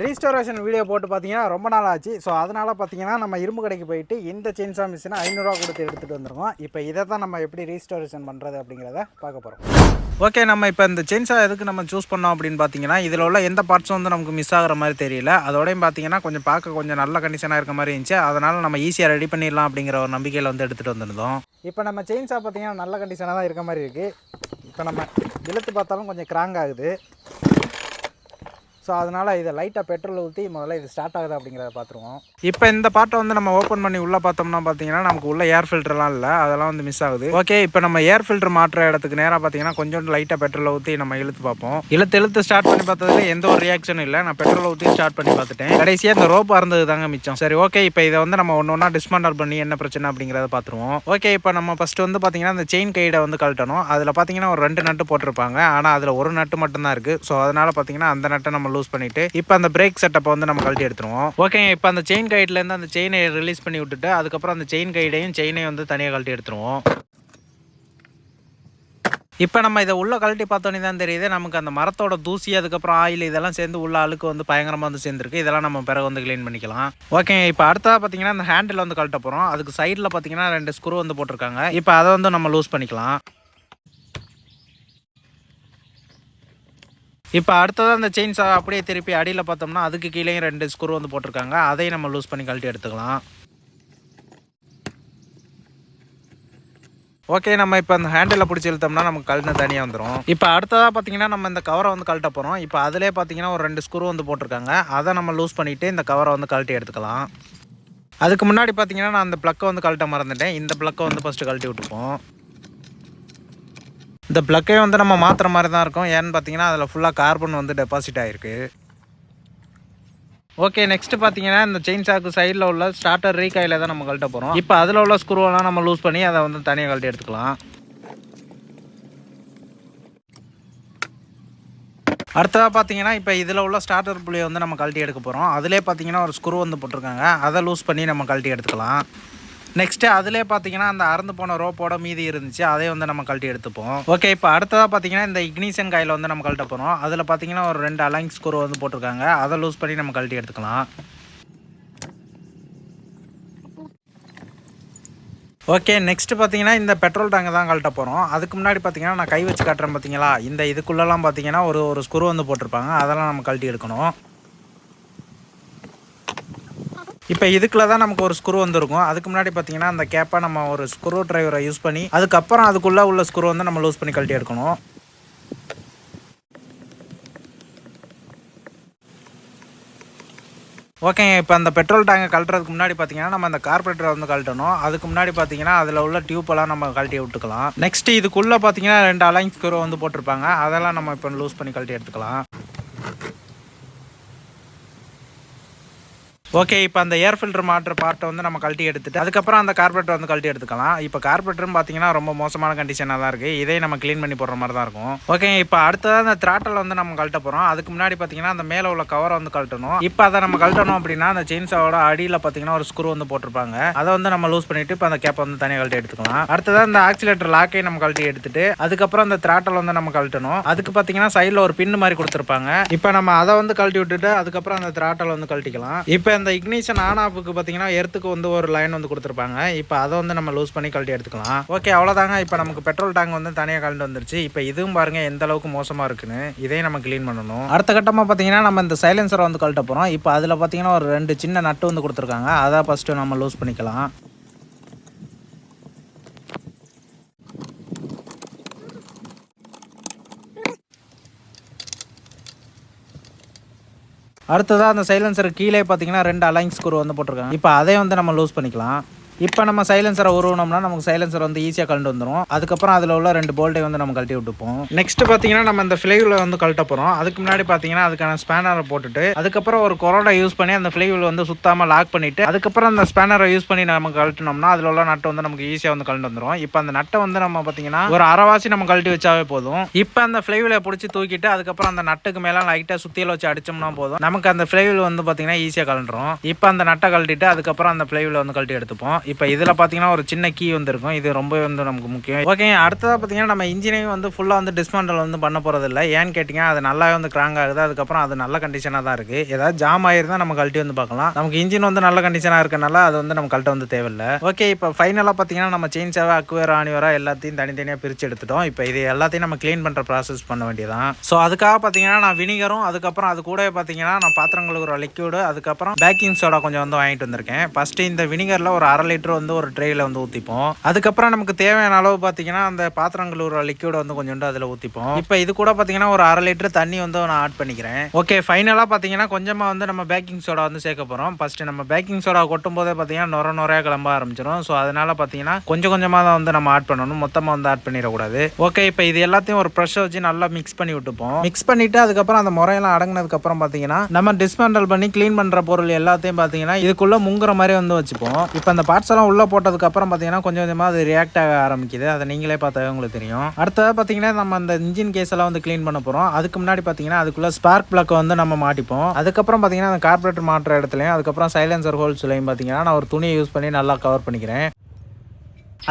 Restoration video போட்டு பார்த்தீங்கன்னா ரொம்ப நாள் ஆச்சு. ஸோ அதனால் பார்த்தீங்கன்னா நம்ம இரும்பு கடைக்கு போயிட்டு இந்த செயின்சா மிஷினை 500 கொடுத்து எடுத்துகிட்டு வந்துருக்கோம். இப்போ இதை தான் நம்ம எப்படி ரீஸ்டோரேஷன் பண்ணுறது அப்படிங்கிறத பார்க்க போகிறோம். ஓகே, நம்ம இப்போ இந்த செயின்சா எதுக்கு நம்ம சூஸ் பண்ணோம் அப்படின்னு பார்த்தீங்கன்னா, இதில் உள்ள எந்த பார்ட்ஸும் வந்து நமக்கு மிஸ் ஆகிற மாதிரி தெரியல. அதோடையும் பார்த்தீங்கன்னா கொஞ்சம் பார்க்க கொஞ்சம் நல்ல கண்டிஷனாக இருக்க மாதிரி இருந்துச்சு. அதனால் நம்ம ஈஸியாக ரெடி பண்ணிடலாம் அப்படிங்கிற ஒரு நம்பிக்கையில் வந்து எடுத்துகிட்டு வந்திருந்தோம். இப்போ நம்ம செயின்சா பார்த்தீங்கன்னா நல்ல கண்டிஷனாக தான் இருக்க மாதிரி இருக்குது. இப்போ நம்ம இழுத்து பார்த்தாலும் கொஞ்சம் கிராங் ஆகுது. ஸோ அதனால் இதை லைட்டாக பெட்ரோல் ஊற்றி முதல்ல இது ஸ்டார்ட் ஆகுது அப்படிங்கிறத பார்த்துருவோம். இப்போ இந்த பார்ட்டை வந்து நம்ம ஓப்பன் பண்ணி உள்ளே பார்த்தோம்னா பார்த்தீங்கன்னா நமக்கு உள்ள ஏர் ஃபில்டர்லாம் இல்லை, அதெல்லாம் வந்து மிஸ் ஆகுது. ஓகே, இப்போ நம்ம ஏர் ஃபில்டர் மாற்ற இடத்துக்கு நேராக பார்த்தீங்கன்னா கொஞ்சம் லைட்டாக பெட்ரோல் ஊற்றி நம்ம இழுத்து பார்ப்போம். இழுத்து ஸ்டார்ட் பண்ணி பார்த்ததுல எந்த ஒரு ரியாக்ஷனும் இல்லை. நான் பெட்ரோல் ஊற்றி ஸ்டார்ட் பண்ணி பார்த்துட்டேன். கடைசியாக இந்த ரோப் அறந்தது தாங்க மிச்சம். சரி, ஓகே, இப்போ இதை வந்து நம்ம ஒன்று ஒன்றா டிஸ்மேண்டில் பண்ணி என்ன பிரச்சனை அப்படிங்கிறத பார்த்துருவோம். ஓகே, இப்போ நம்ம ஃபஸ்ட்டு வந்து பார்த்தீங்கன்னா இந்த செயின் கைடை வந்து கழட்டணும். அதில் பார்த்தீங்கன்னா ஒரு 2 நட்டு போட்டிருப்பாங்க, ஆனால் அதில் ஒரு நட்டு மட்டும்தான் இருக்குது. ஸோ அதனால் பார்த்தீங்கன்னா அந்த நட்டை நம்ம லூஸ் பண்ணிவிட்டு இப்போ அந்த பிரேக் செட்டப்பை வந்து நம்ம கழட்டி எடுத்துருவோம். ஓகே, இப்போ அந்த செயின் கைட்லேருந்து அந்த செயினை ரிலீஸ் பண்ணி விட்டுட்டு அதுக்கப்புறம் அந்த செயின் செயினையும் வந்து தனியாக கழட்டி எடுத்துருவோம். இப்போ நம்ம இதை உள்ளே கழட்டி பார்த்தோன்னே தான் தெரியுது நமக்கு அந்த மரத்தோட தூசி அதுக்கப்புறம் ஆயில் இதெல்லாம் சேர்ந்து உள்ள அழுக்கு வந்து பயங்கரமாக வந்து சேர்ந்துருக்கு. இதெல்லாம் நம்ம பிறகு வந்து க்ளீன் பண்ணிக்கலாம். ஓகே, இப்போ அடுத்ததாக பார்த்தீங்கன்னா அந்த ஹேண்டில் வந்து கழட்ட போகிறோம். அதுக்கு சைடில் பார்த்தீங்கன்னா 2 ஸ்க்ரூ வந்து போட்டிருக்காங்க. இப்போ அதை வந்து நம்ம லூஸ் பண்ணிக்கலாம். இப்போ அடுத்ததாக அந்த செயின்ஸா அப்படியே திருப்பி அடியில் பார்த்தோம்னா அதுக்கு கீழேயும் 2 ஸ்க்ரூ வந்து போட்டிருக்காங்க. அதையும் நம்ம லூஸ் பண்ணி கழட்டி எடுத்துக்கலாம். ஓகே, நம்ம இப்போ அந்த ஹேண்டில் பிடிச்சி இழுத்தோம்னா நமக்கு கழட்டு தனியாக வந்துடும். இப்போ அடுத்ததாக பார்த்தீங்கன்னா நம்ம இந்த கவரை வந்து கழட்ட போகிறோம். இப்போ அதிலே பார்த்தீங்கன்னா ஒரு 2 ஸ்க்ரூ வந்து போட்டிருக்காங்க. அதை நம்ம லூஸ் பண்ணிவிட்டு இந்த கவரை வந்து கழட்டி எடுத்துக்கலாம். அதுக்கு முன்னாடி பார்த்தீங்கன்னா நான் அந்த ப்ளக்கை வந்து கழட்ட மறந்துட்டேன். இந்த ப்ளக்கை வந்து ஃபஸ்ட்டு கழட்டி விட்டுப்போம். இந்த ப்ளக்கே வந்து நம்ம மாற்றுற மாதிரி தான் இருக்கும். ஏன்னு பார்த்தீங்கன்னா அதில் ஃபுல்லாக கார்பன் வந்து டெபாசிட் ஆகிருக்கு. ஓகே, நெக்ஸ்ட்டு பார்த்தீங்கன்னா இந்த செயின் சாக்கு சைடில் உள்ள ஸ்டார்டர் ரீகாயில் தான் நம்ம கழட்ட போகிறோம். இப்போ அதில் உள்ள ஸ்க்ரூவெல்லாம் நம்ம லூஸ் பண்ணி அதை வந்து தனியாக கழட்டி எடுத்துக்கலாம். அடுத்ததாக பார்த்தீங்கன்னா இப்போ இதில் உள்ள ஸ்டார்டர் புள்ளியை வந்து நம்ம கழட்டி எடுக்க போகிறோம். அதிலே பார்த்தீங்கன்னா ஒரு ஸ்க்ரூ வந்து போட்டிருக்காங்க. அதை லூஸ் பண்ணி நம்ம கழட்டி எடுத்துக்கலாம். நெக்ஸ்ட்டு அதிலே பார்த்தீங்கன்னா அந்த அறுந்து போன ரோப்போட மீதி இருந்துச்சு, அதை வந்து நம்ம கழட்டி எடுத்துப்போம். ஓகே, இப்போ அடுத்ததாக பார்த்தீங்கன்னா இந்த இக்னிஷன் காயில் வந்து நம்ம கழட்ட போகிறோம். அதில் பார்த்தீங்கன்னா ஒரு 2 அலைன் ஸ்க்ரூ வந்து போட்டிருக்காங்க. அதை லூஸ் பண்ணி நம்ம கழட்டி எடுத்துக்கலாம். ஓகே, நெக்ஸ்ட்டு பார்த்தீங்கன்னா இந்த பெட்ரோல் டேங்கை தான் கழட்ட போகிறோம். அதுக்கு முன்னாடி பார்த்தீங்கன்னா நான் கை வச்சு காட்டுறேன் பார்த்தீங்களா, இந்த இதுக்குள்ளெல்லாம் பார்த்தீங்கன்னா ஒரு ஸ்க்ரூ வந்து போட்டிருப்பாங்க. அதெல்லாம் நம்ம கழட்டி எடுக்கணும். இப்போ இதுக்குள்ள தான் நமக்கு ஒரு ஸ்க்ரூ வந்துருக்கும். அதுக்கு முன்னாடி பார்த்தீங்கன்னா அந்த கேப்பை நம்ம ஒரு ஸ்க்ரூ டிரைவரை யூஸ் பண்ணி அதுக்கப்புறம் அதுக்குள்ளே உள்ள ஸ்க்ரூ வந்து நம்ம லூஸ் பண்ணி கழட்டி எடுக்கணும். ஓகே, இப்போ அந்த பெட்ரோல் டேங்கை கழட்டுறதுக்கு முன்னாடி பார்த்தீங்கன்னா நம்ம அந்த கார்பரேட்டரை வந்து கழட்டணும். அதுக்கு முன்னாடி பார்த்தீங்கன்னா அதில் உள்ள டியூப்பெல்லாம் நம்ம கழட்டி விட்டுக்கலாம். நெக்ஸ்ட்டு இதுக்குள்ளே பார்த்தீங்கன்னா 2 அலைன் ஸ்க்ரூ வந்து போட்டிருப்பாங்க. அதெல்லாம் நம்ம இப்போ லூஸ் பண்ணி கழட்டி எடுத்துக்கலாம். ஓகே, இப்போ அந்த ஏர் ஃபில்டர் மாற்ற பார்ட்டை வந்து நம்ம கழட்டி எடுத்துட்டு அதுக்கப்புறம் அந்த கார்பரேட்டர் வந்து கழட்டி எடுத்துக்கலாம். இப்போ கார்பரேட்டரும் பார்த்தீங்கன்னா ரொம்ப மோசமான கண்டிஷனாக தான் இருக்குது. இதே நம்ம க்ளீன் பண்ணி போடுற மாதிரி தான் இருக்கும். ஓகே, இப்போ அடுத்ததாக அந்த த்ராட்டல் வந்து நம்ம கழட்ட போகிறோம். அதுக்கு முன்னாடி பார்த்தீங்கன்னா அந்த மேலே உள்ள கவரை வந்து கழட்டணும். இப்போ அதை நம்ம கழட்டணும் அப்படின்னா அந்த செயின்சாவோட அடியில் பார்த்தீங்கன்னா ஒரு ஸ்க்ரூ வந்து போட்டிருப்பாங்க. அதை வந்து நம்ம லூஸ் பண்ணிவிட்டு இப்போ அந்த கேப்பை வந்து தனியாக கழட்டி எடுத்துக்கலாம். அடுத்ததாக இந்த ஆக்சிலேட்டர் லாக்கை நம்ம கழட்டி எடுத்துட்டு அதுக்கப்புறம் அந்த த்ராட்டல் வந்து நம்ம கழட்டணும். அதுக்கு பார்த்தீங்கன்னா சைடில் ஒரு பின் மாதிரி கொடுத்துருப்பாங்க. இப்போ நம்ம அதை வந்து கழட்டி விட்டுட்டு அதுக்கப்புறம் அந்த த்ராட்டல் வந்து கழட்டிக்கலாம். இப்போ இந்த இக்னிஷன் ஆன் ஆஃபுக்கு பார்த்தீங்கன்னா எர்த்துக்கு வந்து ஒரு லைன் வந்து கொடுத்துருப்பாங்க. இப்போ அதை வந்து நம்ம லூஸ் பண்ணி கழட்டி எடுத்துக்கலாம். ஓகே, அவ்வளோதாங்க. இப்போ நமக்கு பெட்ரோல் டேங்க் வந்து தனியாக கழண்டு வந்துருச்சு. இப்போ இதுவும் பாருங்க எந்த அளவுக்கு மோசமாக இருக்குன்னு. இதையும் நம்ம க்ளீன் பண்ணணும். அடுத்த கட்டமாக பார்த்தீங்கன்னா நம்ம இந்த சைலன்சரை வந்து கழட்ட போகிறோம். இப்போ அதில் பார்த்தீங்கன்னா ஒரு 2 சின்ன நட்டு வந்து கொடுத்துருக்காங்க. அதை ஃபஸ்ட்டு நம்ம லூஸ் பண்ணிக்கலாம். அடுத்ததாக அந்த சைலன்சர் கீழே பார்த்தீங்கன்னா 2 அலைன் ஸ்க்ரூ வந்து போட்டிருக்காங்க. இப்போ அதை வந்து நம்ம லூஸ் பண்ணிக்கலாம். இப்போ நம்ம சைலன்சரை உருவனோம்னா நமக்கு சைலன்சர் வந்து ஈஸியாக கழண்டு வந்துடும். அதுக்கப்புறம் அதில் உள்ள 2 போல்ட்டை வந்து நம்ம கழட்டி விட்டுப்போம். நெக்ஸ்ட் பார்த்தீங்கன்னா நம்ம இந்த ஃப்ளைவில் வந்து கழட்ட போகிறோம். அதுக்கு முன்னாடி பார்த்தீங்கன்னா அதுக்கான ஸ்பேனரை போட்டுட்டு அதுக்கப்புறம் ஒரு கொரோடா யூஸ் பண்ணி அந்த ஃப்ளைவில் வந்து சுத்தாமல் லாக் பண்ணிவிட்டு அதுக்கப்புறம் அந்த ஸ்பேனரை யூஸ் பண்ணி நம்ம கழட்டினோம்னா அதில் உள்ள நட்டை வந்து நமக்கு ஈஸியாக வந்து கழண்டு வந்துடும். இப்போ அந்த நட்டை வந்து நம்ம பார்த்தீங்கன்னா ஒரு அரைவாசி நம்ம கழட்டி வச்சாவே போதும். இப்போ அந்த ஃப்ளைவில் பிடிச்சி தூக்கிட்டு அதுக்கப்புறம் அந்த நட்டுக்கு மேலே லைட்டாக சுத்தியில் வச்சு அடிச்சோம்னா போதும். நமக்கு அந்த ஃப்ளைவில் வந்து பார்த்தீங்கன்னா ஈஸியாக கழண்டுரும். இப்போ அந்த நட்டை கழட்டிட்டு அதுக்கப்புறம் அந்த ஃப்ளைவில் வந்து கழட்டி எடுத்துப்போம். இப்போ இதில் பார்த்தீங்கன்னா ஒரு சின்ன கீ வந்து இருக்கும், இது ரொம்ப வந்து நமக்கு முக்கியம். ஓகே, அடுத்ததாக பார்த்தீங்கன்னா நம்ம இன்ஜினையும் வந்து ஃபுல்லாக வந்து டிஸ்மேண்டல் வந்து பண்ண போகிறது இல்லை. ஏன்னு கேட்டிங்கன்னா அது நல்லாவே வந்து கிராங் ஆகுது, அதுக்கப்புறம் அது நல்ல கண்டிஷனாக தான் இருக்குது. ஏதாவது ஜாம் ஆயிருந்தால் நம்ம கழட்டி வந்து பார்க்கலாம். நமக்கு இன்ஜின் வந்து நல்ல கண்டிஷனாக இருக்கனால அது வந்து நம்ம கழட்ட வந்து தேவையில்லை. ஓகே, இப்போ ஃபைனலாக பார்த்தீங்கன்னா நம்ம செயின்சாவை அக்குவேர் ஆணிவரா எல்லாத்தையும் தனித்தனியாக பிரித்து எடுத்துட்டோம். இப்போ இது எல்லாத்தையும் நம்ம க்ளீன் பண்ணுற ப்ராசஸ் பண்ண வேண்டியதான். ஸோ அதுக்காக பார்த்தீங்கன்னா நான் வினிகரும் அதுக்கப்புறம் அது கூட பார்த்தீங்கன்னா நான் பாத்திரம் கழுவுற லிக்யூடு அதுக்கப்புறம் பேக்கிங் சோடா கொஞ்சம் வந்து வாங்கிட்டு வந்திருக்கேன். ஃபஸ்ட்டு இந்த வினிகரில் ஒரு 1/2 லிட்டர் வந்து ஒரு ட்ரேயில் வந்து ஊற்றிப்போம். அதுக்கப்புறம் நமக்கு தேவையான அளவு பார்த்தீங்கன்னா அந்த பாத்திரம் கழுவுற லிக்யூடை வந்து கொஞ்சோண்டு அதில் ஊற்றிப்போம். இப்போ இது கூட பார்த்தீங்கன்னா ஒரு 1/2 லிட்டர் தண்ணி வந்து நான் ஆட் பண்ணிக்கிறேன். ஓகே, ஃபைனலாக பார்த்தீங்கன்னா கொஞ்சமாக வந்து நம்ம பேக்கிங் சோடா வந்து சேர்க்க போகிறோம். ஃபஸ்ட்டு நம்ம பேக்கிங் சோடா கொட்டும் போதே பார்த்தீங்கன்னா நுரையா கிளம்ப ஆரம்பிச்சிடும். ஸோ அதனால பார்த்தீங்கன்னா கொஞ்சம் கொஞ்சமாக தான் வந்து நம்ம ஆட் பண்ணணும், மொத்தமாக வந்து ஆட் பண்ணிடக்கூடாது. ஓகே, இப்போ இது எல்லாத்தையும் ஒரு ப்ரெஷ் வச்சு நல்லா மிக்ஸ் பண்ணி விட்டுப்போம். மிக்ஸ் பண்ணிவிட்டு அதுக்கப்புறம் அந்த முறையெல்லாம் அடங்கினதுக்கப்புறம் பார்த்தீங்கன்னா நம்ம டிஸ்மேண்டல் பண்ணி க்ளீன் பண்ணுற பொருள் எல்லாத்தையும் பார்த்தீங்கன்னா இதுக்குள்ளே முங்குற மாதிரி வந்து வச்சுப்போம். இப்போ அந்த பார்ட்ஸ் எல்லாம் உள்ளே போட்டதுக்கப்புறம் பார்த்தீங்கன்னா கொஞ்சம் கொஞ்சமாக அது ரியாக்ட் ஆக ஆரம்பிக்குது, அதை நீங்களே பார்த்தா உங்களுக்கு தெரியும். அடுத்தது பார்த்தீங்கன்னா நம்ம அந்த இன்ஜின் கேஸ் எல்லாம் வந்து க்ளீன் பண்ண போகிறோம். அதுக்கு முன்னாடி பார்த்தீங்கன்னா அதுக்குள்ளே ஸ்பார்க் பிளக் வந்து நம்ம மாட்டிப்போம். அதுக்கப்புறம் பார்த்தீங்கன்னா அந்த கார்பரேட்டர் மாட்டுற இடத்துலையும் அதுக்கப்புறம் சைலன்சர் ஹோல்ஸ்லையும் பார்த்தீங்கன்னா நான் ஒரு துணியை யூஸ் பண்ணி நல்லா கவர் பண்ணிக்கிறேன்.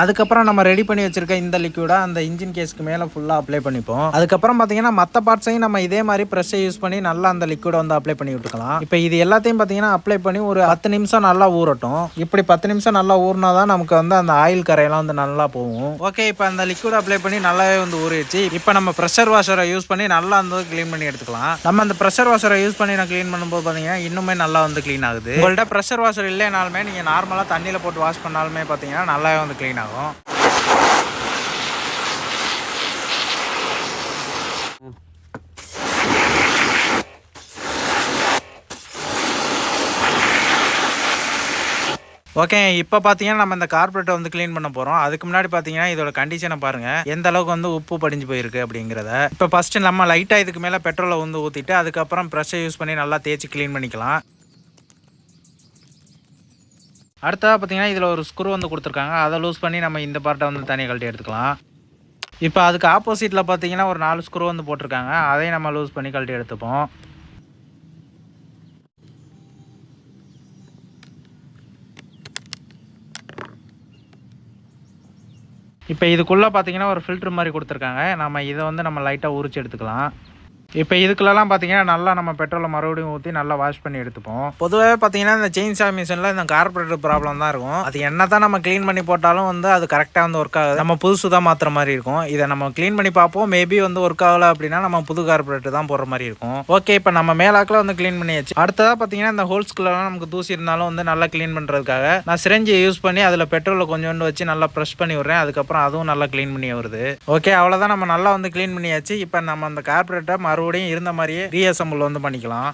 அதுக்கப்புறம் நம்ம ரெடி பண்ணி வச்சிருக்க இந்த லிக்யூடை அந்த இன்ஜின் கேஸ்க்கு மேலே ஃபுல்லாக அப்ளை பண்ணிப்போம். அதுக்கப்புறம் பார்த்தீங்கன்னா மற்ற பார்ட்ஸையும் நம்ம இதே மாதிரி ப்ரெஷ்ஷை யூஸ் பண்ணி நல்லா அந்த லிக்யூடை வந்து அப்ளை பண்ணி விட்டுக்கலாம். இப்போ இது எல்லாத்தையும் பார்த்தீங்கன்னா அப்ளை பண்ணி ஒரு 10 நிமிஷம் நல்லா ஊறட்டும். இப்படி 10 நிமிஷம் நல்லா ஊறினா தான் நமக்கு வந்து அந்த ஆயில் கரையெல்லாம் வந்து நல்லா போகும். ஓகே, இப்போ அந்த லிக்யூட் அப்ளை பண்ணி நல்லாவே வந்து ஊறிடுச்சு. இப்போ நம்ம ப்ரெஷர் வாஷரை யூஸ் பண்ணி நல்லா வந்து க்ளீன் பண்ணி எடுத்துக்கலாம். நம்ம அந்த ப்ரெஷர் வாஷரை யூஸ் பண்ணி நான் க்ளீன் பண்ணும்போது பார்த்தீங்கன்னா இன்னுமே நல்லா வந்து க்ளீன் ஆகுது. உங்கள்கிட்ட ப்ரெஷர் வாஷர் இல்லைனாலுமே நீங்கள் நார்மலாக தண்ணியில் போட்டு வாஷ் பண்ணாலுமே பார்த்தீங்கன்னா நல்லாவே வந்து க்ளீன் ஆகும். ஓகே, இப்போ பார்த்தீங்கன்னா நம்ம இந்த கார்பரேட்டை வந்து க்ளீன் பண்ண போகிறோம். அதுக்கு முன்னாடி பார்த்தீங்கன்னா இதோட கண்டிஷனை பாருங்கள், எந்த அளவுக்கு வந்து உப்பு படிஞ்சு போயிருக்கு அப்படிங்கிறத. இப்போ ஃபஸ்ட்டு நம்ம லைட்டாக இதுக்கு மேலே பெட்ரோலை வந்து ஊற்றிட்டு அதுக்கப்புறம் ப்ரெஷ்ஷை யூஸ் பண்ணி நல்லா தேய்ச்சி க்ளீன் பண்ணிக்கலாம். அடுத்ததாக பார்த்தீங்கன்னா இதில் ஒரு ஸ்க்ரூ வந்து கொடுத்துருக்காங்க, அதை லூஸ் பண்ணி நம்ம இந்த பார்ட்டை வந்து தனியாக கழட்டி எடுத்துக்கலாம். இப்போ அதுக்கு ஆப்போசிட்டில் பார்த்தீங்கன்னா ஒரு 4 ஸ்க்ரூ வந்து போட்டிருக்காங்க, அதையும் நம்ம லூஸ் பண்ணி கழட்டி எடுத்துப்போம். இப்போ இதுக்குள்ளே பார்த்தீங்கன்னா ஒரு ஃபில்டர் மாதிரி கொடுத்துருக்காங்க, நம்ம இதை வந்து நம்ம லைட்டாக உரிச்சு எடுத்துக்கலாம். இப்போ இதுக்குள்ளெல்லாம் பார்த்தீங்கன்னா நல்லா நம்ம பெட்ரோலை மறுபடியும் ஊற்றி நல்லா வாஷ் பண்ணி எடுத்துப்போம். பொதுவாகவே பார்த்தீங்கன்னா இந்த செயின்சா மிஷினில் இந்த கார்பரேட்டர் ப்ராப்ளம் தான் இருக்கும். அது என்ன தான் நம்ம க்ளீன் பண்ணி போட்டாலும் வந்து அது கரெக்டாக வந்து ஒர்க் ஆகுது, நம்ம புதுசு தான் மாற்றுற மாதிரி இருக்கும். இதை நம்ம க்ளீன் பண்ணி பார்ப்போம், மேபி வந்து ஒர்க் ஆகலை அப்படின்னா நம்ம புது கார்பரேட்டர் தான் போடுற மாதிரி இருக்கும். ஓகே, இப்போ நம்ம மேலாக்கில் வந்து க்ளீன் பண்ணியாச்சு. அடுத்ததாக பார்த்தீங்கன்னா இந்த ஹோல்ஸ்குள்ளெல்லாம் நமக்கு தூசி இருந்தாலும் வந்து நல்லா க்ளீன் பண்ணுறதுக்காக நான் சிரஞ்சியை யூஸ் பண்ணி அதில் பெட்ரோலை கொஞ்சோண்டு வச்சு நல்லா ப்ரெஷ் பண்ணி விட்றேன். அதுக்கப்புறம் அதுவும் நல்லா க்ளீன் பண்ணி வருது. ஓகே, அவ்வளோதான், நம்ம நல்லா வந்து க்ளீன் பண்ணியாச்சு. இப்போ நம்ம அந்த கார்பரேட்டரை மறுபடியும் இருந்த மாதிரியே ரீஅசெம்பிள் வந்து பண்ணிக்கலாம்.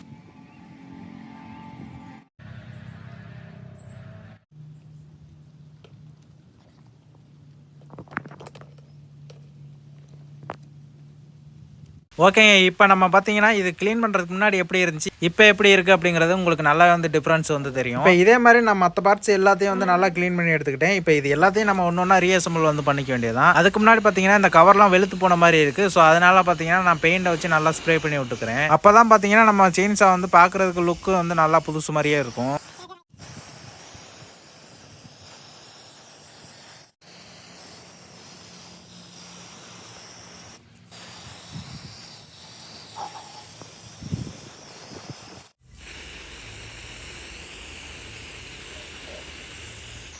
ஓகேங்க, இப்போ நம்ம பார்த்தீங்கன்னா இது க்ளீன் பண்ணுறதுக்கு முன்னாடி எப்படி இருந்துச்சு, இப்போ எப்படி இருக்குது அப்படிங்கிறது உங்களுக்கு நல்லா வந்து டிஃப்ரென்ஸ் வந்து தெரியும். இப்போ இதே மாதிரி நான் மற்ற பார்ட்ஸ் எல்லாத்தையும் வந்து நல்லா க்ளீன் பண்ணி எடுத்துக்கிட்டேன். இப்போ இது எல்லாத்தையும் நம்ம ஒன்று ஒன்றா ரீஅசெம்பிள் வந்து பண்ணிக்க வேண்டியதான். அதுக்கு முன்னாடி பார்த்தீங்கன்னா இந்த கவர்லாம் வெளுத்து போன மாதிரி இருக்குது. ஸோ அதனால் பார்த்தீங்கன்னா நான் பெயிண்டை வச்சு நல்லா ஸ்ப்ரே பண்ணி விட்டுக்கிறேன். அப்போ தான் பார்த்தீங்கன்னா நம்ம செயின்சா வந்து பார்க்குறதுக்கு லுக்கு வந்து நல்லா புதுசு மாதிரியே இருக்கும்.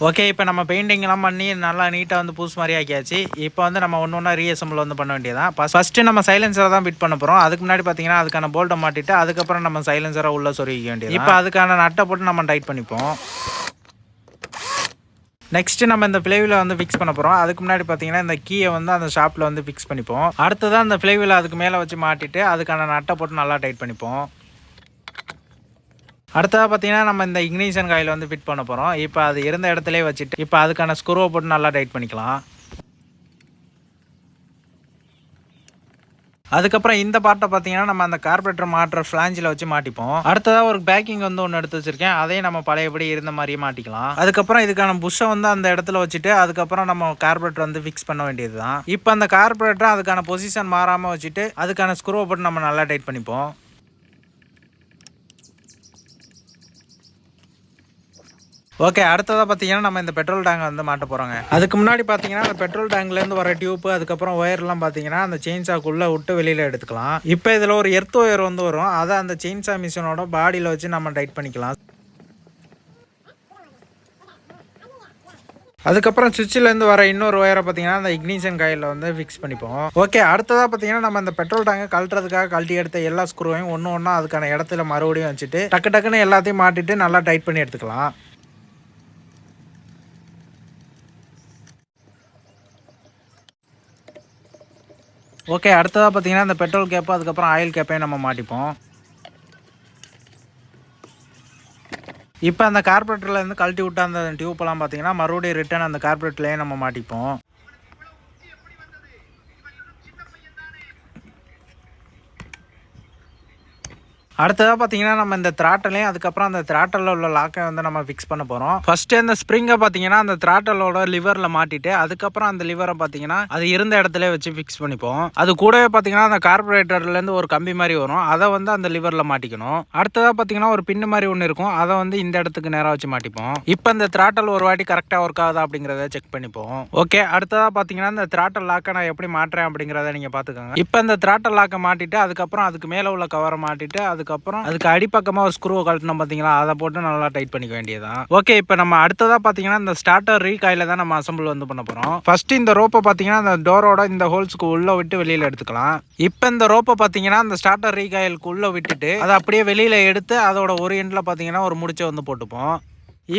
ஓகே, இப்போ நம்ம பெயிண்டிங்லாம் பண்ணி நல்லா நீட்டாக வந்து புதுசு மாதிரி ஆக்கியாச்சு. இப்போ வந்து நம்ம ஒன்று ஒன்றா ரீஅசெம்பிள் வந்து பண்ண வேண்டியதான். ஃபஸ்ட்டு நம்ம சைலன்சரை தான் ஃபிட் பண்ண போகிறோம். அதுக்கு முன்னாடி பார்த்தீங்கன்னா அதுக்கான போல்ட்டை மாட்டிட்டு அதுக்கப்புறம் நம்ம சைலன்சரை உள்ளே சொருகிக்க வேண்டியது. இப்போ அதுக்கான நட்டை போட்டு நம்ம டைட் பண்ணிப்போம். நெக்ஸ்ட்டு நம்ம இந்த ஃப்ளைவீலை வந்து ஃபிக்ஸ் பண்ண போகிறோம். அதுக்கு முன்னாடி பார்த்தீங்கன்னா இந்த கீயை வந்து அந்த ஷாப்பில் வந்து ஃபிக்ஸ் பண்ணிப்போம். அடுத்ததான் அந்த ஃப்ளைவீலை அதுக்கு மேலே வச்சு மாட்டிட்டு அதுக்கான நட்டை போட்டு நல்லா டைட் பண்ணிப்போம். அடுத்ததாக பார்த்தீங்கன்னா நம்ம இந்த இக்னிஷன் காயில் வந்து ஃபிட் பண்ண போகிறோம். இப்போ அது இருந்த இடத்துலேயே வச்சுட்டு இப்போ அதுக்கான ஸ்க்ரூவை போட்டு நல்லா டைட் பண்ணிக்கலாம். அதுக்கப்புறம் இந்த பார்ட்டை பார்த்தீங்கன்னா நம்ம அந்த கார்பரேட்டர் மாட்டுற ஃப்ளாஞ்சில் வச்சு மாட்டிப்போம். அடுத்ததாக ஒரு பேக்கிங் வந்து ஒன்று எடுத்து வச்சிருக்கேன், அதையும் நம்ம பழையபடி இருந்த மாதிரியே மாட்டிக்கலாம். அதுக்கப்புறம் இதுக்கான புஷ்ஷை வந்து அந்த இடத்துல வச்சுட்டு அதுக்கப்புறம் நம்ம கார்பரேட்டர் வந்து ஃபிக்ஸ் பண்ண வேண்டியது தான். இப்போ அந்த கார்பரேட்டர் அதுக்கான பொசிஷன் மாறாமல் வச்சுட்டு அதுக்கான ஸ்க்ரூவை போட்டு நம்ம நல்லா டைட் பண்ணிப்போம். ஓகே, அடுத்ததாக பார்த்தீங்கன்னா நம்ம இந்த பெட்ரோல் டேங்கை வந்து மாட்ட போகிறோங்க. அதுக்கு முன்னாடி பார்த்தீங்கன்னா அந்த பெட்ரோல் டேங்க்லேருந்து வர டியூப்பு அதுக்கப்புறம் ஒயர்லாம் பார்த்தீங்கன்னா அந்த செயின்சாக்குள்ளே விட்டு வெளியில் எடுத்துக்கலாம். இப்போ இதில் ஒரு எர்த் ஒயர் வந்து வரும், அதை அந்த செயின்சா மிஷினோட பாடியில் வச்சு நம்ம டைட் பண்ணிக்கலாம். அதுக்கப்புறம் சுவிட்சிலேருந்து வர இன்னொரு ஒயரை பார்த்தீங்கன்னா அந்த இக்னிஷன் காயிலில் வந்து ஃபிக்ஸ் பண்ணிப்போம். ஓகே, அடுத்ததாக பார்த்தீங்கன்னா நம்ம இந்த பெட்ரோல் டேங்கை கழட்டுறதுக்காக கழட்டி எடுத்த எல்லா ஸ்க்ரூவையும் ஒன்று ஒன்றா அதுக்கான இடத்துல மறுபடியும் வச்சுட்டு டக்குன்னு எல்லாத்தையும் மாட்டிட்டு நல்லா டைட் பண்ணி எடுத்துக்கலாம். ஓகே, அடுத்ததாக பார்த்தீங்கன்னா இந்த பெட்ரோல் கேப்பு அதுக்கப்புறம் ஆயில் கேப்பையும் நம்ம மாட்டிப்போம். இப்போ அந்த கார்பரேட்டர்லேருந்து கழட்டி விட்ட அந்த டியூப்பெல்லாம் பார்த்தீங்கன்னா மறுபடியும் ரிட்டர்ன் அந்த கார்பரேட்டர்லேயே நம்ம மாட்டிப்போம். அடுத்ததாக பார்த்தீங்கன்னா நம்ம இந்த த்ராட்டலையும் அதுக்கப்புறம் அந்த த்ராட்டலில் உள்ள லாக்கை வந்து நம்ம ஃபிக்ஸ் பண்ண போகிறோம். ஃபர்ஸ்ட் அந்த ஸ்ப்ரிங்கை பார்த்தீங்கன்னா அந்த த்ராட்டலோட லிவரில் மாட்டிட்டு அதுக்கப்புறம் அந்த லிவரை பார்த்தீங்கன்னா அது இருந்த இடத்துல வச்சு ஃபிக்ஸ் பண்ணிப்போம். அது கூடவே பார்த்தீங்கன்னா அந்த கார்பரேட்டர்லேருந்து ஒரு கம்பி மாதிரி வரும், அதை வந்து அந்த லிவரில் மாட்டிக்கணும். அடுத்ததாக பார்த்தீங்கன்னா ஒரு பின்னு மாதிரி ஒன்று இருக்கும், அதை வந்து இந்த இடத்துக்கு நேராக வச்சு மாட்டிப்போம். இப்போ இந்த த்ராட்டல் ஒரு வாட்டி கரெக்டாக ஒர்க் ஆகுதா அப்படிங்கிறத செக் பண்ணிப்போம். ஓகே, அடுத்ததாக பார்த்தீங்கன்னா இந்த த்ராட்டல் லாக்கை நான் எப்படி மாட்டுறேன் அப்படிங்கிறத நீங்கள் பார்த்துக்கோங்க. இப்போ இந்த த்ராட்டல் லாக்கை மாட்டிட்டு அதுக்கப்புறம் அதுக்கு மேலே உள்ள கவரை மாட்டிட்டு அதுக்கப்புறம் அதுக்கு அடிப்பக்கமாக ஒரு ஸ்க்ரூவை கழட்டணும் பார்த்தீங்களா, அதை போட்டு நல்லா டைட் பண்ணிக்க வேண்டியதான். ஓகே, இப்போ நம்ம அடுத்ததாக பார்த்தீங்கன்னா இந்த ஸ்டார்டர் ரீகாயில தான் நம்ம அசம்பிள் வந்து பண்ண போகிறோம். ஃபர்ஸ்ட் இந்த ரோப்பை பார்த்தீங்கன்னா அந்த டோரோட இந்த ஹோல்ஸ்க்கு உள்ளே விட்டு வெளியில் எடுத்துக்கலாம். இப்போ இந்த ரோப்பை பார்த்தீங்கன்னா அந்த ஸ்டார்டர் ரீகாயிலுக்கு உள்ளே விட்டுட்டு அதை அப்படியே வெளியில் எடுத்து அதோட ஒரு எண்டில் பார்த்தீங்கன்னா ஒரு முடிச்சை வந்து போட்டுப்போம்.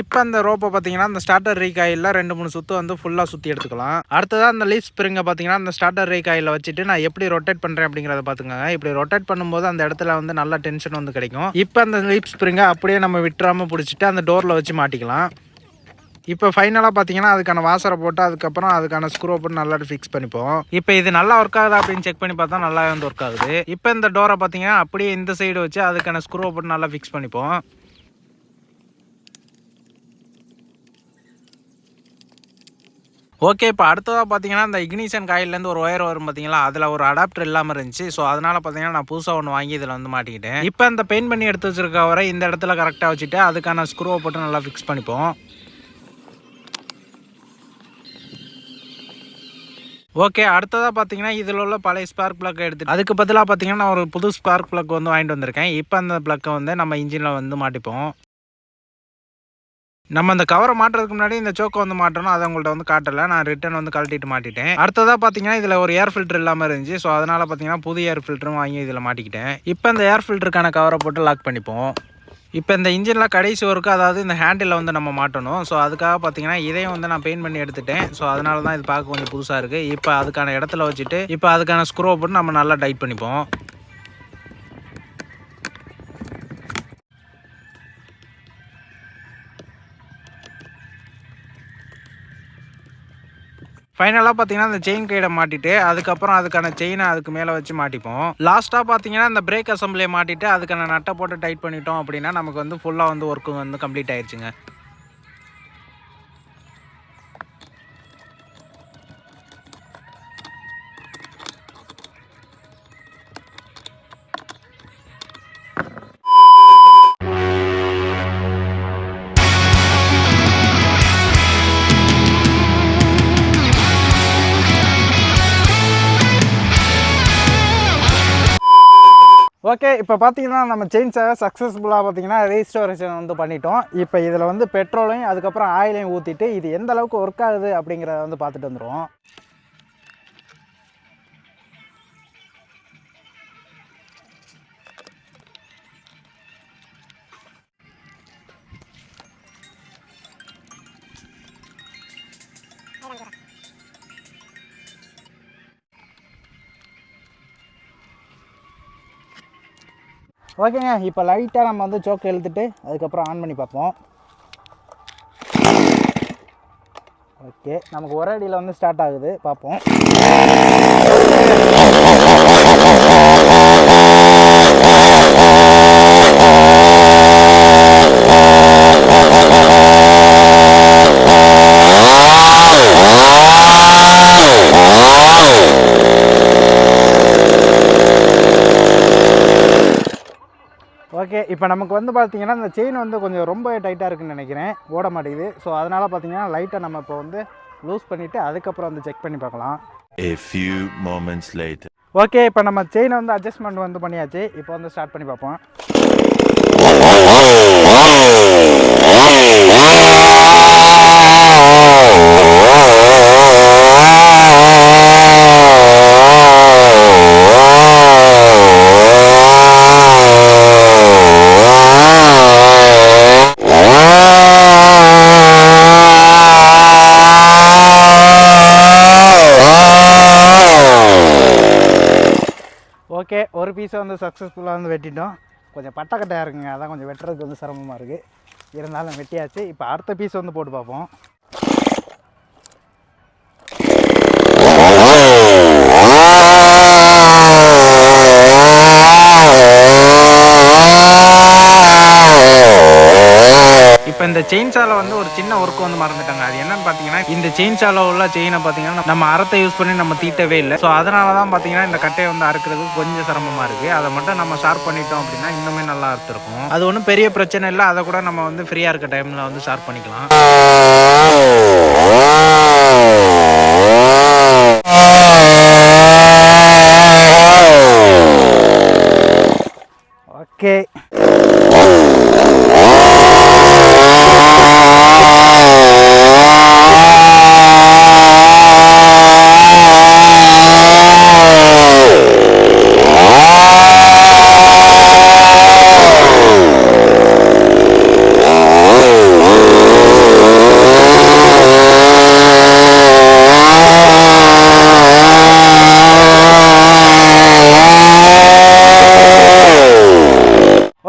இப்போ அந்த ரோப்பை பார்த்தீங்கன்னா அந்த ஸ்டார்டர் ரீகாயில் 2-3 சுற்று வந்து ஃபுல்லாக சுற்றி எடுத்துக்கலாம். அடுத்ததாக அந்த லீஃப் ஸ்ப்ரிங்கை பார்த்தீங்கன்னா அந்த ஸ்டார்டர் ரீகாயில் வச்சுட்டு நான் எப்படி ரொட்டேட் பண்ணுறேன் அப்படிங்கிறத பார்த்துக்கோங்க. இப்படி ரொட்டேட் பண்ணும்போது அந்த இடத்துல வந்து நல்ல டென்ஷன் வந்து கிடைக்கும். இப்போ அந்த லீஃப் ஸ்ப்ரிங்கை அப்படியே நம்ம விட்டுறாமல் பிடிச்சிட்டு அந்த டோரில் வச்சு மாட்டிக்கலாம். இப்போ ஃபைனலாக பார்த்தீங்கன்னா அதுக்கான வாசரை போட்டு அதுக்கப்புறம் அதுக்கான ஸ்க்ரூ போட்டு நல்லா ஃபிக்ஸ் பண்ணிப்போம். இப்போ இது நல்லா ஒர்க் ஆகுதா அப்படின்னு செக் பண்ணி பார்த்தா நல்லா வந்து ஒர்க் ஆகுது. இப்போ இந்த டோரை பார்த்தீங்கன்னா அப்படியே இந்த சைடு வச்சு அதுக்கான ஸ்க்ரூ போட்டு நல்லா ஃபிக்ஸ் பண்ணிப்போம். ஓகே, இப்போ அடுத்ததாக பார்த்தீங்கன்னா இந்த இக்னிஷன் காயிலேருந்து ஒரு ஒயர் வரும் பார்த்தீங்களா, அதில் ஒரு அடாப்டர் இல்லாமல் இருந்துச்சு. ஸோ அதனால் பார்த்தீங்கன்னா நான் புதுசாக ஒன்று வாங்கி இதில் வந்து மாட்டிக்கிட்டேன். இப்போ இந்த பெயிண்ட் பண்ணி எடுத்து வச்சிருக்க வரை இந்த இடத்துல கரெக்டாக வச்சுட்டு அதுக்கான ஸ்க்ரூவை போட்டு நல்லா ஃபிக்ஸ் பண்ணிப்போம். ஓகே, அடுத்ததாக பார்த்தீங்கன்னா இதில் உள்ள பழைய ஸ்பார்க் பிளக் எடுத்துட்டு அதுக்கு பதிலாக பார்த்தீங்கன்னா நான் ஒரு புது ஸ்பார்க் பிளக் வந்து வாங்கிட்டு வந்திருக்கேன். இப்போ அந்த பிளக்கை வந்து நம்ம இன்ஜினில் வந்து மாட்டிப்போம். நம்ம அந்த கவரை மாட்டுறதுக்கு முன்னாடி இந்த சோக்கை வந்து மாட்டணும், அதை உங்கள்கிட்ட வந்து காட்டலை, நான் ரிட்டன் வந்து கழட்டிட்டு மாட்டிட்டேன். அடுத்ததாக பார்த்தீங்கன்னா இதில் ஒரு ஏர் ஃபில்டர் இல்லாமல் இருந்துச்சு. ஸோ அதனால் பார்த்தீங்கன்னா புது ஏர் ஃபில்டரும் வாங்கி இதில் மாட்டிக்கிட்டேன். இப்போ இந்த ஏர் ஃபில்டருக்கான கவரை போட்டு லாக் பண்ணிப்போம். இப்போ இந்த இன்ஜினில் கடைசி ஒர்க்கு அதாவது இந்த ஹேண்டில் வந்து நம்ம மாட்டணும். ஸோ அதுக்காக பார்த்தீங்கன்னா இதையும் வந்து நான் பெயிண்ட் பண்ணி எடுத்துட்டேன். ஸோ அதனால தான் இது பார்க்க கொஞ்சம் புதுசாக இருக்குது. இப்போ அதுக்கான இடத்துல வச்சுட்டு இப்போ அதுக்கான ஸ்க்ரூவை போட்டு நம்ம நல்லா டைட் பண்ணிப்போம். ஃபைனலாக பார்த்தீங்கன்னா அந்த செயின் கைடை மாட்டிட்டு அதுக்கப்புறம் அதுக்கான செயினை அதுக்கு மேலே வச்சு மாட்டிப்போம். லாஸ்ட்டாக பார்த்தீங்கன்னா இந்த பிரேக் அசம்பிளியை மாட்டிட்டு அதுக்கான நட்டை போட்டு டைட் பண்ணிட்டோம் அப்படின்னா நமக்கு வந்து ஃபுல்லாக வந்து ஒர்க்கு வந்து கம்ப்ளீட் ஆயிடுச்சுங்க. ஓகே, இப்போ பார்த்தீங்கன்னா நம்ம செயின்ஸாக சக்ஸஸ்ஃபுல்லாக பார்த்தீங்கன்னா ரீஸ்டோரேஷன் வந்து பண்ணிட்டோம். இப்போ இதில் வந்து பெட்ரோலையும் அதுக்கப்புறம் ஆயிலையும் ஊற்றிட்டு இது எந்த அளவுக்கு ஒர்க் ஆகுது அப்படிங்கிறத வந்து பார்த்துட்டு வந்துடுவோம். ஓகேங்க, இப்போ லைட்டாக நம்ம வந்து சோக்கு இழுத்துட்டு அதுக்கப்புறம் ஆன் பண்ணி பார்ப்போம். ஓகே, நமக்கு ஒரே அடியில் வந்து ஸ்டார்ட் ஆகுது, பார்ப்போம். ஓகே, இப்போ நமக்கு வந்து பார்த்தீங்கன்னா இந்த செயின் வந்து கொஞ்சம் ரொம்ப டைட்டாக இருக்குன்னு நினைக்கிறேன், ஓட மாட்டேங்குது. ஸோ அதனால் பார்த்தீங்கன்னா லைட்டாக நம்ம இப்போ வந்து லூஸ் பண்ணிவிட்டு அதுக்கப்புறம் வந்து செக் பண்ணி பார்க்கலாம். A few moments later. Okay, இப்போ நம்ம செயினை வந்து அட்ஜஸ்ட்மெண்ட் வந்து பண்ணியாச்சு. இப்போ வந்து ஸ்டார்ட் பண்ணி பார்ப்போம். ஓகே, ஒரு பீஸை வந்து சக்ஸஸ்ஃபுல்லாக வந்து வெட்டிட்டோம். கொஞ்சம் பட்டக்கட்டையாக இருக்குங்க, அதான் கொஞ்சம் வெட்டுறதுக்கு வந்து சிரமமாக இருக்குது. இருந்தாலும் வெட்டியாச்சு. இப்போ அடுத்த பீஸ் வந்து போட்டு பார்ப்போம். இப்போ இந்த செயின் சாலை வந்து ஒரு சின்ன ஒர்க் வந்து மறந்துட்டாங்க. அது என்னன்னு பார்த்தீங்கன்னா, இந்த செயின் சாலை உள்ள செயினை பார்த்தீங்கன்னா நம்ம அறத்தை யூஸ் பண்ணி நம்ம தீட்டவே இல்லை. ஸோ அதனால தான் பார்த்தீங்கன்னா இந்த கட்டையை வந்து அறுக்கிறது கொஞ்சம் சிரமமாக இருக்குது. அதை மட்டும் நம்ம ஷார்ப் பண்ணிட்டோம் அப்படின்னா இன்னுமே நல்லா அறுத்துருக்கும். அது ஒன்றும் பெரிய பிரச்சனை இல்லை. அதை கூட நம்ம வந்து ஃப்ரீயாக இருக்க டைமில் வந்து ஷார்ப் பண்ணிக்கலாம். ஓகே,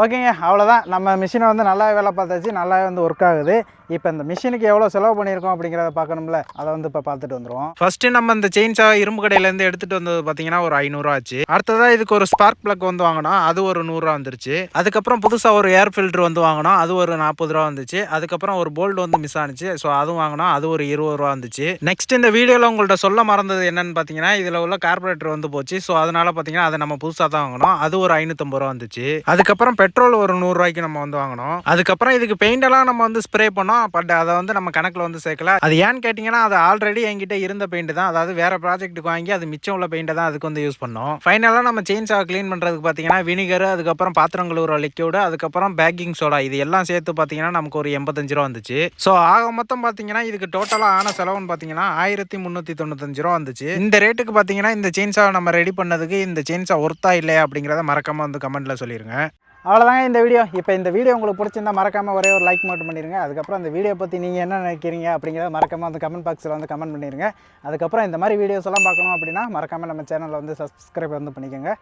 ஓகேங்க, அவ்வளோதான். நம்ம மிஷினை வந்து நல்லா வேலை பார்த்தாச்சு, நல்லா வந்து ஒர்க் ஆகுது. இப்போ இந்த மிஷினுக்கு எவ்வளோ செலவு பண்ணியிருக்கோம் அப்படிங்கிறத பார்க்கணும்ல, அதை வந்து இப்போ பார்த்துட்டு வந்துடுவோம். ஃபர்ஸ்ட்டு நம்ம இந்த செயின் சா இரும்பு கடையிலேருந்து எடுத்துகிட்டு வந்தது பார்த்தீங்கன்னா ஒரு 500 ஆச்சு. அடுத்ததாக இதுக்கு ஒரு ஸ்பார்க் பிளக் வந்து வாங்கினோம், அது ஒரு 100 வந்துருச்சு. அதுக்கப்புறம் புதுசாக ஒரு ஏர் ஃபில்டர் வந்து வாங்கினோம், அது ஒரு 40 வந்துச்சு. அதுக்கப்புறம் ஒரு போல்ட் வந்து மிஸ் ஆனிச்சு, ஸோ அதுவும் வாங்கினோம், அது ஒரு 20 வந்துச்சு. நெக்ஸ்ட் இந்த வீடியோவில் உங்கள்கிட்ட சொல்ல மறந்தது என்னன்னு பார்த்தீங்கன்னா, இதில் உள்ள கார்பரேட்டர் வந்து போச்சு. ஸோ அதனால பார்த்தீங்கன்னா அதை நம்ம புதுசாக தான் வாங்கினோம், அது ஒரு 550 வந்துச்சு. அதுக்கப்புறம் பெட்ரோல் ஒரு 100 நம்ம வந்து வாங்கினோம். அதுக்கப்புறம் இதுக்கு பெயிண்ட் எல்லாம் நம்ம வந்து ஸ்ப்ரே பண்ணோம். பட் அதை வந்து நம்ம கணக்கில் வந்து சேர்க்கல. அது ஏன்னு கேட்டிங்கன்னா, அது ஆல்ரெடி என்கிட்ட இருந்த பெயிண்ட் தான். அதாவது வேற ப்ராஜெக்ட்டுக்கு வாங்கி அது மிச்சம் உள்ள பெயிண்டை தான் அதுக்கு வந்து யூஸ் பண்ணோம். ஃபைனலாக நம்ம செயின் சா க்ளீன் பண்ணுறதுக்கு பார்த்தீங்கன்னா வினிகர், அதுக்கப்புறம் பாத்திரம் கழுவுற லிக்யூடு, அதுக்கப்புறம் பேக்கிங் சோடா, இது எல்லாம் சேர்த்து பார்த்தீங்கன்னா நமக்கு ஒரு 85 வந்துச்சு. ஸோ ஆக மொத்தம் பார்த்தீங்கன்னா இதுக்கு டோட்டலாக ஆன செலவுன்னு பார்த்தீங்கன்னா 1395 வந்துச்சு. இந்த ரேட்டுக்கு பார்த்தீங்கன்னா இந்த செயின் சா நம்ம ரெடி பண்ணதுக்கு இந்த செயின் சா ஒர்த்தா இல்லையா அப்படிங்கிறத மறக்காம வந்து கமெண்ட்ல சொல்லிருங்க. அவ்வளோதாங்க இந்த வீடியோ. இப்போ இந்த வீடியோ உங்களுக்கு பிடிச்சிருந்தா மறக்காமல் ஒரே ஒரு லைக் மட்டும் பண்ணிடுங்க. அதுக்கப்புறம் இந்த வீடியோ பற்றி நீங்கள் என்ன நினைக்கிறீங்க அப்படிங்கிறத மறக்காமல் வந்து கமெண்ட் பாக்ஸில் வந்து கமெண்ட் பண்ணிடுங்க. அதுக்கப்புறம் இந்த மாதிரி வீடியோஸ் எல்லாம் பார்க்கணும் அப்படின்னா மறக்காமல் நம்ம சேனலில் வந்து சப்ஸ்கிரைப் வந்து பண்ணிக்கோங்க.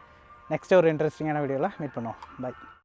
நெக்ஸ்ட் ஒரு இன்ட்ரெஸ்டிங்கான வீடியோவில் மீட் பண்ணுவோம். பை.